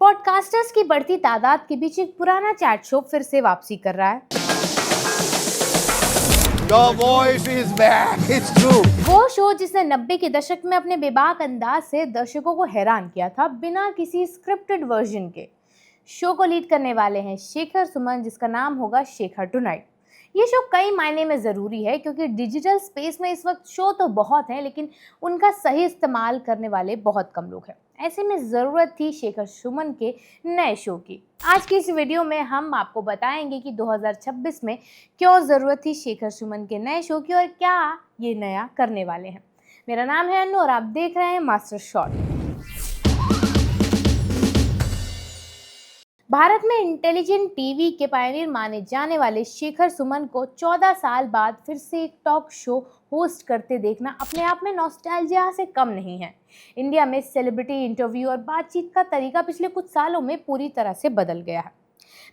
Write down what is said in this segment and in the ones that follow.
Podcasters की बढ़ती तादाद के बीच एक पुराना चैट शो फिर से वापसी कर रहा है। The voice is back. It's true. वो शो जिसने 90 के दशक में अपने बेबाक अंदाज से दर्शकों को हैरान किया था बिना किसी स्क्रिप्टेड वर्जन के। शो को लीड करने वाले हैं शेखर सुमन, जिसका नाम होगा शेखर टुनाइट। ये शो कई मायने में ज़रूरी है क्योंकि डिजिटल स्पेस में इस वक्त शो तो बहुत हैं, लेकिन उनका सही इस्तेमाल करने वाले बहुत कम लोग हैं। ऐसे में ज़रूरत थी शेखर सुमन के नए शो की। आज की इस वीडियो में हम आपको बताएंगे कि 2026 में क्यों ज़रूरत थी शेखर सुमन के नए शो की और क्या ये नया करने वाले हैं। मेरा नाम है अनु और आप देख रहे हैं मास्टर शॉट। भारत में इंटेलिजेंट टीवी के पायनियर माने जाने वाले शेखर सुमन को 14 साल बाद फिर से एक टॉक शो होस्ट करते देखना अपने आप में नॉस्टैल्जिया से कम नहीं है। इंडिया में सेलिब्रिटी इंटरव्यू और बातचीत का तरीका पिछले कुछ सालों में पूरी तरह से बदल गया है।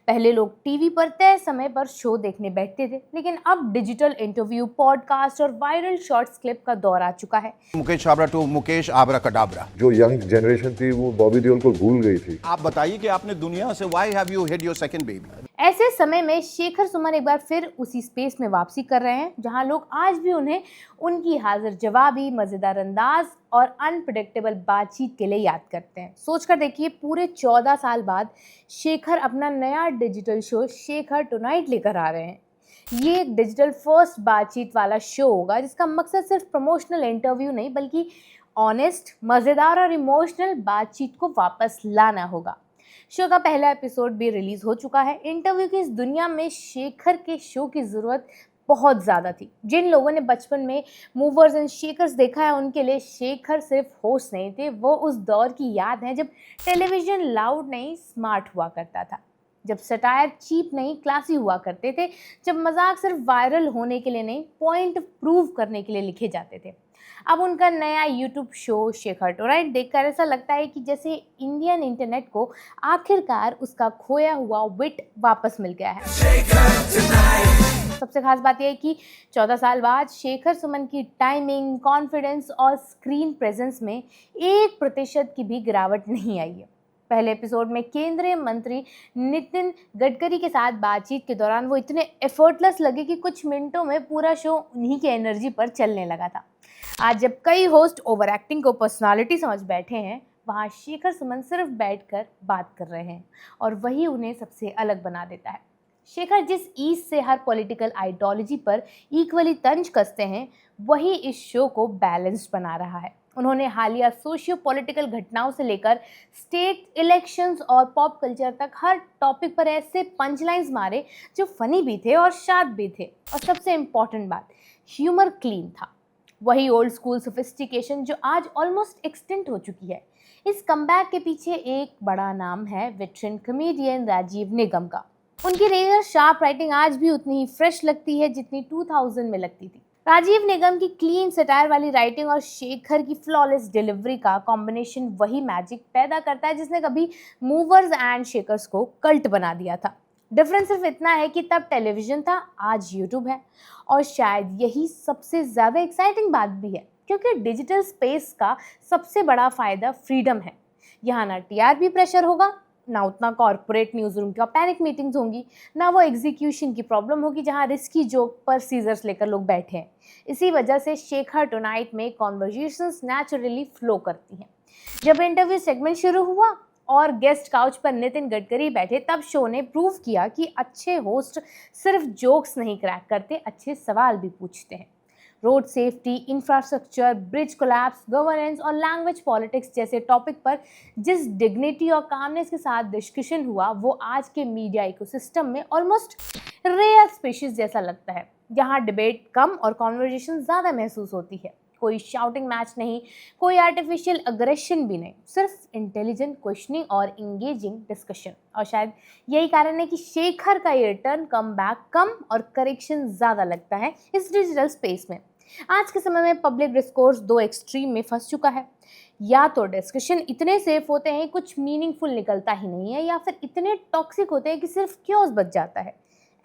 पहले लोग टीवी पर तय समय पर शो देखने बैठते थे, लेकिन अब डिजिटल इंटरव्यू, पॉडकास्ट और वायरल शॉर्ट्स क्लिप का दौर आ चुका है। Mukesh Chhabra to Mukesh abracadabra. जो यंग जनरेशन थी वो बॉबी देओल को भूल गई थी। आप बताइए कि आपने दुनिया से why have you hid your second baby. ऐसे समय में शेखर सुमन एक बार फिर उसी स्पेस में वापसी कर रहे हैं जहां लोग आज भी उन्हें उनकी हाजिर जवाबी, मजेदार अंदाज और अनप्रेडिक्टेबल बातचीत के लिए याद करते हैं। सोचकर देखिए, पूरे 14 साल बाद शेखर अपना नया डिजिटल शो शेखर टुनाइट लेकर आ रहे हैं। ये एक डिजिटल फर्स्ट बातचीत वाला शो होगा जिसका मकसद सिर्फ प्रमोशनल इंटरव्यू नहीं बल्कि ऑनेस्ट, मज़ेदार और इमोशनल बातचीत को वापस लाना होगा। शो का पहला एपिसोड भी रिलीज हो चुका है। इंटरव्यू की इस दुनिया में शेखर के शो की ज़रूरत बहुत ज़्यादा थी। जिन लोगों ने बचपन में मूवर्स एंड शेकर्स देखा है उनके लिए शेखर सिर्फ होस्ट नहीं थे, वो उस दौर की याद है जब टेलीविज़न लाउड नहीं स्मार्ट हुआ करता था, जब सटायर चीप नहीं क्लासी हुआ करते थे, जब मजाक सिर्फ वायरल होने के लिए नहीं पॉइंट प्रूव करने के लिए लिखे जाते थे। अब उनका नया यूट्यूब शो शेखर टुनाइट देखकर ऐसा लगता है कि जैसे इंडियन इंटरनेट को आखिरकार उसका खोया हुआ विट वापस मिल गया है। सबसे खास बात यह है कि 14 साल बाद शेखर सुमन की टाइमिंग, कॉन्फिडेंस और स्क्रीन प्रेजेंस में 1% की भी गिरावट नहीं आई है। पहले एपिसोड में केंद्रीय मंत्री नितिन गडकरी के साथ बातचीत के दौरान वो इतने एफर्टलेस लगे कि कुछ मिनटों में पूरा शो उन्हीं की एनर्जी पर चलने लगा था। आज जब कई होस्ट ओवर एक्टिंग को पर्सनालिटी समझ बैठे हैं, वहाँ शेखर सुमन सिर्फ बैठकर बात कर रहे हैं और वही उन्हें सबसे अलग बना देता है। शेखर जिस ईज से हर पॉलिटिकल आइडियोलॉजी पर इक्वली तंज कसते हैं, वही इस शो को बैलेंस्ड बना रहा है। उन्होंने हालिया सोशियो पॉलिटिकल घटनाओं से लेकर स्टेट इलेक्शंस और पॉप कल्चर तक हर टॉपिक पर ऐसे पंचलाइंस मारे जो फनी भी थे और शाद भी थे, और सबसे इम्पॉर्टेंट बात, ह्यूमर क्लीन था। वही ओल्ड स्कूल सोफिस्टिकेशन जो आज ऑलमोस्ट एक्सटिंक्ट हो चुकी है। इस कमबैक के पीछे एक बड़ा नाम है वेटरन कॉमेडियन राजीव निगम का। उनकी रेयर शार्प राइटिंग आज भी उतनी ही फ्रेश लगती है जितनी 2000 में लगती थी। राजीव निगम की क्लीन सटायर वाली राइटिंग और शेखर की फ्लॉलेस डिलीवरी का कॉम्बिनेशन वही मैजिक पैदा करता है जिसने कभी मूवर्स एंड शेकर्स को कल्ट बना दिया था। डिफरेंस सिर्फ इतना है कि तब टेलीविज़न था, आज यूट्यूब है, और शायद यही सबसे ज़्यादा एक्साइटिंग बात भी है क्योंकि डिजिटल स्पेस का सबसे बड़ा फ़ायदा फ्रीडम है। यहाँ ना टीआरपी प्रेशर होगा, ना उतना कॉर्पोरेट न्यूज़ रूम का पैनिक मीटिंग्स होंगी, ना वो एग्जीक्यूशन की प्रॉब्लम होगी जहाँ रिस्की जोक पर सीजर्स लेकर लोग बैठे हैं। इसी वजह से शेखर टुनाइट में कॉन्वर्जेशंस नेचुरली फ्लो करती हैं। जब इंटरव्यू सेगमेंट शुरू हुआ और गेस्ट काउच पर नितिन गडकरी बैठे, तब शो ने प्रूव किया कि अच्छे होस्ट सिर्फ जोक्स नहीं क्रैक करते, अच्छे सवाल भी पूछते हैं। Road safety, infrastructure, bridge collapse, governance और लैंग्वेज पॉलिटिक्स जैसे टॉपिक पर जिस डिग्निटी और कामनेस के साथ डिस्कशन हुआ, वो आज के मीडिया इकोसिस्टम में ऑलमोस्ट रेयर स्पीशीज जैसा लगता है, जहाँ डिबेट कम और कॉन्वर्जेशन ज़्यादा महसूस होती है। कोई शाउटिंग मैच नहीं, कोई आर्टिफिशियल अग्रेशन भी नहीं, सिर्फ इंटेलिजेंट क्वेश्चनिंग और इंगेजिंग डिस्कशन। और शायद यही कारण है कि शेखर का ये रिटर्न कमबैक कम और करेक्शन ज़्यादा लगता है इस डिजिटल स्पेस में। आज के समय में पब्लिक डिस्कोर्स दो एक्सट्रीम में फंस चुका है। या तो डिस्कशन इतने सेफ होते हैं कुछ मीनिंगफुल निकलता ही नहीं है, या फिर इतने टॉक्सिक होते हैं कि सिर्फ क्योस बच जाता है।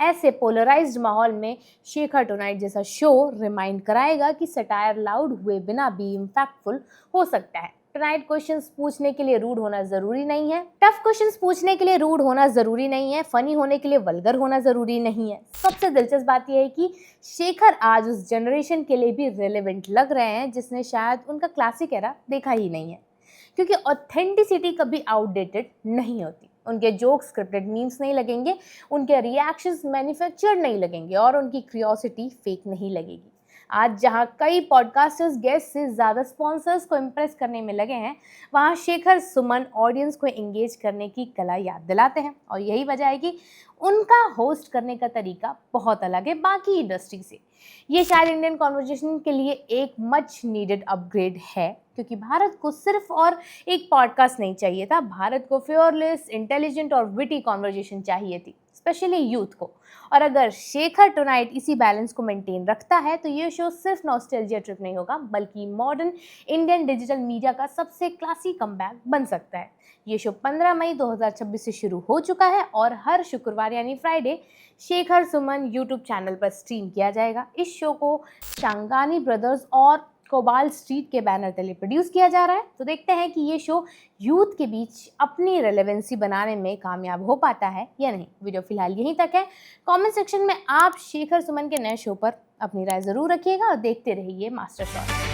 ऐसे पोलराइज्ड माहौल में शेखर टुनाइट जैसा शो रिमाइंड कराएगा कि सटायर लाउड हुए बिना भी इम्पैक्टफुल हो सकता है। टुनाइट क्वेश्चंस पूछने के लिए रूड होना जरूरी नहीं है, टफ क्वेश्चंस पूछने के लिए रूड होना जरूरी नहीं है, फनी होने के लिए वल्गर होना जरूरी नहीं है। सबसे दिलचस्प बात यह है कि शेखर आज उस जनरेशन के लिए भी रेलेवेंट लग रहे हैं जिसने शायद उनका क्लासिक एरा देखा ही नहीं है, क्योंकि ऑथेंटिसिटी कभी आउटडेटेड नहीं होती। उनके जोक्स स्क्रिप्टेड मीम्स नहीं लगेंगे, उनके रिएक्शंस मैन्युफैक्चर्ड नहीं लगेंगे और उनकी क्यूरियोसिटी फेक नहीं लगेगी। आज जहां कई पॉडकास्टर्स गेस्ट से ज़्यादा स्पॉन्सर्स को इम्प्रेस करने में लगे हैं, वहां शेखर सुमन ऑडियंस को एंगेज करने की कला याद दिलाते हैं। और यही वजह है कि उनका होस्ट करने का तरीका बहुत अलग है बाकी इंडस्ट्री से। ये शायद इंडियन कॉन्वर्जेशन के लिए एक मच नीडेड अपग्रेड है, क्योंकि भारत को सिर्फ और एक पॉडकास्ट नहीं चाहिए था, भारत को फियरलेस, इंटेलिजेंट और विटी कॉन्वर्जेशन चाहिए थी, स्पेशली यूथ को। और अगर शेखर टुनाइट इसी बैलेंस को मेंटेन रखता है तो ये शो सिर्फ नॉस्टैल्जिया ट्रिप नहीं होगा, बल्कि मॉडर्न इंडियन डिजिटल मीडिया का सबसे क्लासी कमबैक बन सकता है। ये शो 15 मई 2026 से शुरू हो चुका है और हर शुक्रवार यानी Friday Shekhar Suman YouTube channel पर स्ट्रीम किया जाएगा। इस शो को शांगानी ब्रदर्स और कोबाल स्ट्रीट के बैनर तले प्रोड्यूस किया जा रहा है। तो देखते हैं कि ये शो यूथ के बीच अपनी रेलेवेंसी बनाने में कामयाब हो पाता है या नहीं। वीडियो फिलहाल यहीं तक है। कमेंट सेक्शन में आप शेखर सुमन के नए शो पर अपनी राय ज़रूर रखिएगा और देखते रहिए मास्टर शॉट।